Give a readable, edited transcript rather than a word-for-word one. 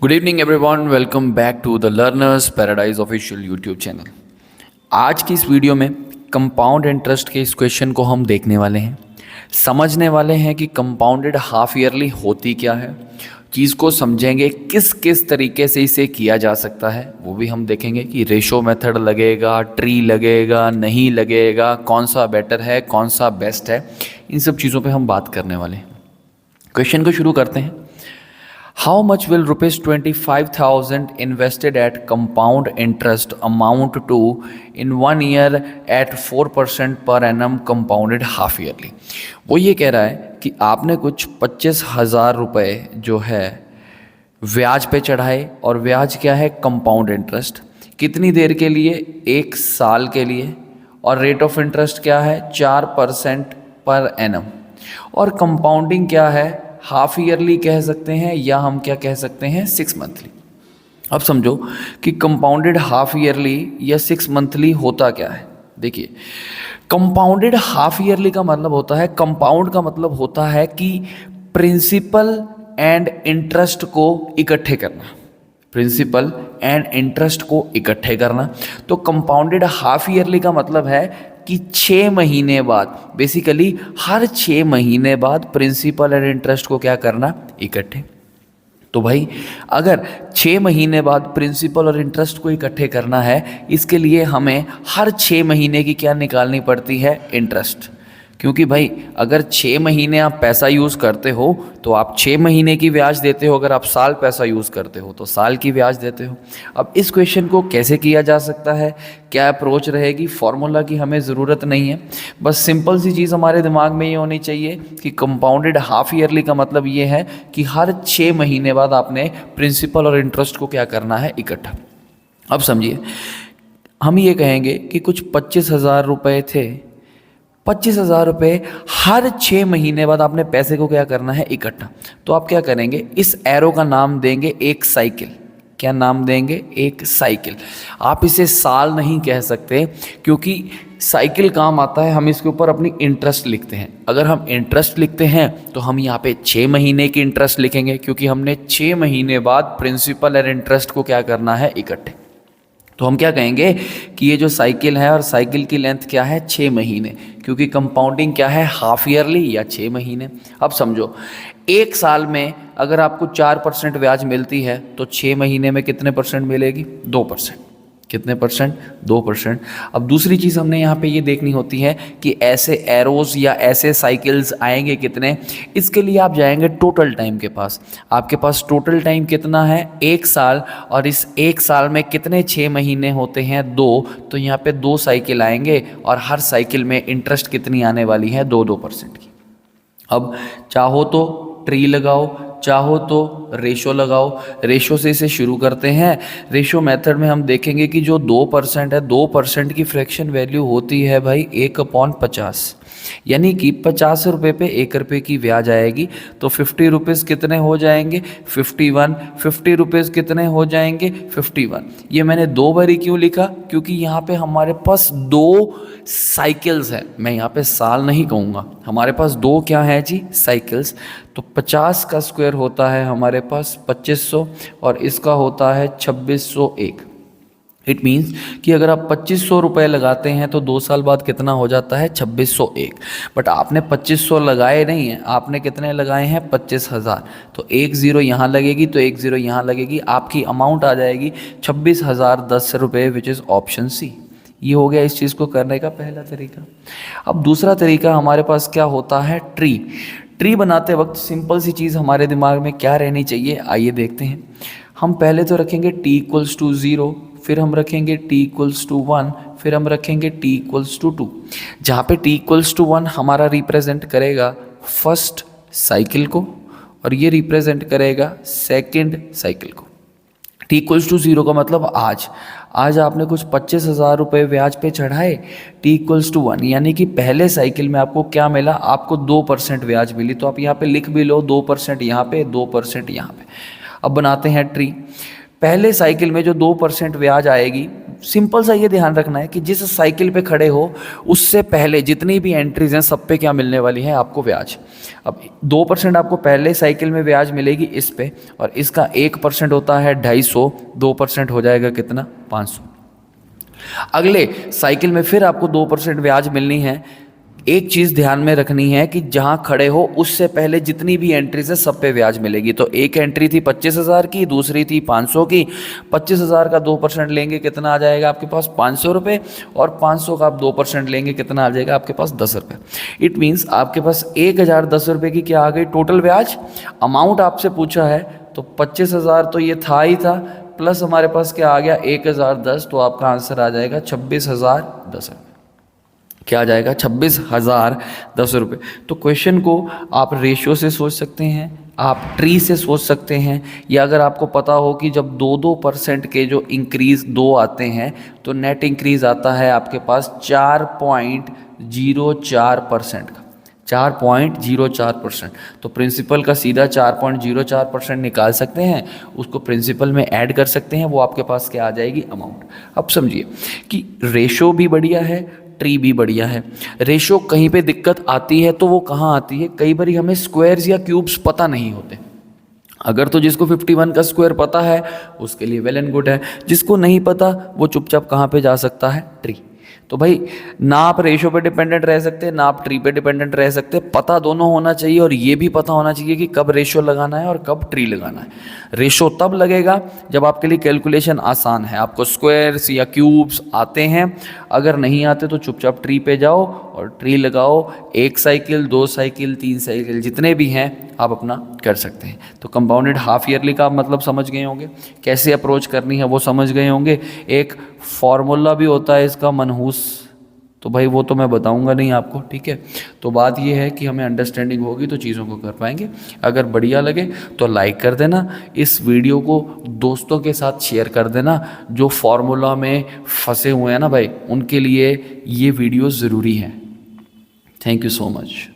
Good evening everyone, welcome back to the Learners Paradise official YouTube channel. आज की इस video में compound interest के इस क्वेश्चन को हम देखने वाले हैं, समझने वाले हैं कि कंपाउंडेड हाफ ईयरली होती क्या है, चीज़ को समझेंगे किस किस तरीके से इसे किया जा सकता है। वो भी हम देखेंगे कि रेशो मेथड लगेगा, ट्री लगेगा, नहीं लगेगा, कौन सा बेटर है, कौन सा बेस्ट है, इन सब चीज़ों पे हम बात करने वाले हैं। क्वेश्चन को शुरू करते हैं। How much will rupees 25,000 invested at compound interest amount to in 1 year at 4% per annum compounded half yearly? वो ये कह रहा है कि आपने कुछ 25,000 रुपये जो है ब्याज पे चढ़ाए, और ब्याज क्या है? Compound interest. कितनी देर के लिए? 1 साल के लिए। और रेट ऑफ इंटरेस्ट क्या है? 4% पर एनम। और कंपाउंडिंग क्या है? हाफ ईयरली कह सकते हैं, या हम क्या कह सकते हैं? 6 मंथली। अब समझो कि कंपाउंडेड हाफ ईयरली या 6 मंथली होता क्या है। देखिए, कंपाउंडेड हाफ ईयरली का मतलब होता है, कंपाउंड का मतलब होता है कि प्रिंसिपल एंड इंटरेस्ट को इकट्ठे करना, प्रिंसिपल एंड इंटरेस्ट को इकट्ठे करना। तो कंपाउंडेड हाफ ईयरली का मतलब है कि 6 महीने बाद, बेसिकली हर 6 महीने बाद प्रिंसिपल एंड इंटरेस्ट को क्या करना? इकट्ठे। तो भाई, अगर 6 महीने बाद प्रिंसिपल और इंटरेस्ट को इकट्ठे करना है, इसके लिए हमें हर 6 महीने की क्या निकालनी पड़ती है? इंटरेस्ट। क्योंकि भाई, अगर 6 महीने आप पैसा यूज़ करते हो तो आप 6 महीने की ब्याज देते हो, अगर आप साल पैसा यूज़ करते हो तो साल की ब्याज देते हो। अब इस क्वेश्चन को कैसे किया जा सकता है, क्या अप्रोच रहेगी? फॉर्मूला की हमें ज़रूरत नहीं है, बस सिंपल सी चीज़ हमारे दिमाग में ये होनी चाहिए कि कंपाउंडेड हाफ ईयरली का मतलब ये है कि हर 6 महीने बाद आपने प्रिंसिपल और इंटरेस्ट को क्या करना है? इकट्ठा। अब समझिए, हम ये कहेंगे कि कुछ 25,000 रुपये थे, 25,000 रुपये हर 6 महीने बाद आपने पैसे को क्या करना है? इकट्ठा। तो आप क्या करेंगे? इस एरो का नाम देंगे एक साइकिल। क्या नाम देंगे? एक साइकिल। आप इसे साल नहीं कह सकते, क्योंकि साइकिल काम आता है, हम इसके ऊपर अपनी इंटरेस्ट लिखते हैं। अगर हम इंटरेस्ट लिखते हैं तो हम यहाँ पे 6 महीने की इंटरेस्ट लिखेंगे, क्योंकि हमने 6 महीने बाद प्रिंसिपल और इंटरेस्ट को क्या करना है? इकट्ठे। तो हम क्या कहेंगे कि ये जो साइकिल है, और साइकिल की लेंथ क्या है? 6 महीने, क्योंकि कंपाउंडिंग क्या है? हाफ ईयरली या 6 महीने। अब समझो, 1 साल में अगर आपको 4% ब्याज मिलती है तो 6 महीने में कितने परसेंट मिलेगी? 2%। कितने परसेंट? 2%। अब दूसरी चीज़ हमने यहाँ पे ये देखनी होती है कि ऐसे एरोज या ऐसे साइकिल्स आएंगे कितने। इसके लिए आप जाएंगे टोटल टाइम के पास। आपके पास टोटल टाइम कितना है? 1 साल। और इस 1 साल में कितने 6 महीने होते हैं? 2। तो यहाँ पे 2 साइकिल आएंगे, और हर साइकिल में इंटरेस्ट कितनी आने वाली है? 2% की। अब चाहो तो ट्री लगाओ, चाहो तो रेशो लगाओ। रेशो से इसे शुरू करते हैं। रेशो मेथड में हम देखेंगे कि जो 2% है, 2% की फ्रैक्शन वैल्यू होती है भाई 1/50, यानी कि 50 रुपये पे 1 रुपये की ब्याज आएगी। तो 50 रुपीज़ कितने हो जाएंगे? 51। 50 रुपीज़ कितने हो जाएंगे? 51। ये मैंने 2 बारी क्यों लिखा? क्योंकि यहाँ पे हमारे पास 2 साइकिल्स हैं। मैं यहाँ पे साल नहीं कहूँगा, हमारे पास 2 क्या हैं जी? साइकिल्स। तो 50 का स्क्वायर होता है हमारे पास 2500, और इसका होता है 2601। इट मीन्स कि अगर आप 2500 रुपये लगाते हैं तो 2 साल बाद कितना हो जाता है? 2601। बट आपने 2500 लगाए नहीं हैं, आपने कितने लगाए हैं? 25,000। तो 1 ज़ीरो यहाँ लगेगी, तो 1 ज़ीरो यहाँ लगेगी, आपकी अमाउंट आ जाएगी 26,010 रुपये, विच इज़ ऑप्शन सी। ये हो गया इस चीज़ को करने का पहला तरीका। अब दूसरा तरीका हमारे पास क्या होता है? ट्री। ट्री बनाते वक्त सिंपल सी चीज़ हमारे दिमाग में क्या रहनी चाहिए? आइए देखते हैं। हम पहले तो रखेंगे t=0, फिर हम रखेंगे t=1, फिर हम रखेंगे t=2। जहाँ पे t=1 हमारा रिप्रेजेंट करेगा फर्स्ट साइकिल को, और ये रिप्रेजेंट करेगा सेकंड साइकिल को। t=0 का मतलब आज आपने कुछ 25,000 रुपये ब्याज पे चढ़ाए। t=1 यानी कि पहले साइकिल में आपको क्या मिला? आपको 2% ब्याज मिली। तो आप यहाँ पे लिख भी लो 2% यहाँ पे, 2% यहाँ पे। अब बनाते हैं ट्री। पहले साइकिल में जो 2% ब्याज आएगी, सिंपल सा ये ध्यान रखना है कि जिस साइकिल पे खड़े हो उससे पहले जितनी भी एंट्रीज हैं सब पे क्या मिलने वाली है आपको ब्याज। अब 2% आपको पहले साइकिल में ब्याज मिलेगी इस पे, और इसका 1% होता है 250, 2% हो जाएगा कितना 500। अगले साइकिल में फिर आपको 2% ब्याज मिलनी है। एक चीज़ ध्यान में रखनी है कि जहाँ खड़े हो उससे पहले जितनी भी एंट्रीज है सब पे ब्याज मिलेगी। तो एक एंट्री थी 25,000 की, दूसरी थी 500 की। 25,000 का 2% लेंगे कितना आ जाएगा आपके पास 500 रुपये, और 500 का आप 2% लेंगे कितना आ जाएगा आपके पास 10 रुपये। इट मीन्स आपके पास 1,010 रुपये की क्या आ गई टोटल ब्याज। अमाउंट आपसे पूछा है तो 25,000 तो ये था ही था, प्लस हमारे पास क्या आ गया 1,010, तो आपका आंसर आ जाएगा 26,010 रुपये। क्या आ जाएगा 26,010 रुपये। तो क्वेश्चन को आप रेशियो से सोच सकते हैं, आप ट्री से सोच सकते हैं, या अगर आपको पता हो कि जब 2% के जो इंक्रीज़ 2 आते हैं तो नेट इंक्रीज़ आता है आपके पास 4.04% का, 4.04%। तो प्रिंसिपल का सीधा 4.04% निकाल सकते हैं, उसको प्रिंसिपल में ऐड कर सकते हैं, वो आपके पास क्या आ जाएगी अमाउंट। अब समझिए कि रेशो भी बढ़िया है, ट्री भी बढ़िया है। रेशो कहीं पे दिक्कत आती है तो वो कहाँ आती है, कई बार हमें स्क्वायर्स या क्यूब्स पता नहीं होते। अगर तो जिसको 51 का स्क्वायर पता है उसके लिए वेल एंड गुड है, जिसको नहीं पता वो चुपचाप कहाँ पे जा सकता है, ट्री। तो भाई ना आप रेशो पे डिपेंडेंट रह सकते, ना आप ट्री पे डिपेंडेंट रह सकते, पता दोनों होना चाहिए। और ये भी पता होना चाहिए कि कब रेशो लगाना है और कब ट्री लगाना है। रेशो तब लगेगा जब आपके लिए कैलकुलेशन आसान है, आपको स्क्वायर्स या क्यूब्स आते हैं। अगर नहीं आते तो चुपचाप ट्री पे जाओ और ट्री लगाओ। 1 साइकिल, 2 साइकिल, 3 साइकिल जितने भी हैं आप अपना कर सकते हैं। तो कंपाउंडेड हाफ ईयरली का मतलब समझ गए होंगे, कैसे अप्रोच करनी है वो समझ गए होंगे। एक फॉर्मूला भी होता है इसका मनहूस, तो भाई वो तो मैं बताऊंगा नहीं आपको, ठीक है। तो बात ये है कि हमें अंडरस्टैंडिंग होगी तो चीज़ों को कर पाएंगे। अगर बढ़िया लगे तो लाइक कर देना, इस वीडियो को दोस्तों के साथ शेयर कर देना। जो फॉर्मूला में फंसे हुए हैं ना भाई, उनके लिए ये वीडियो ज़रूरी है। Thank you so much.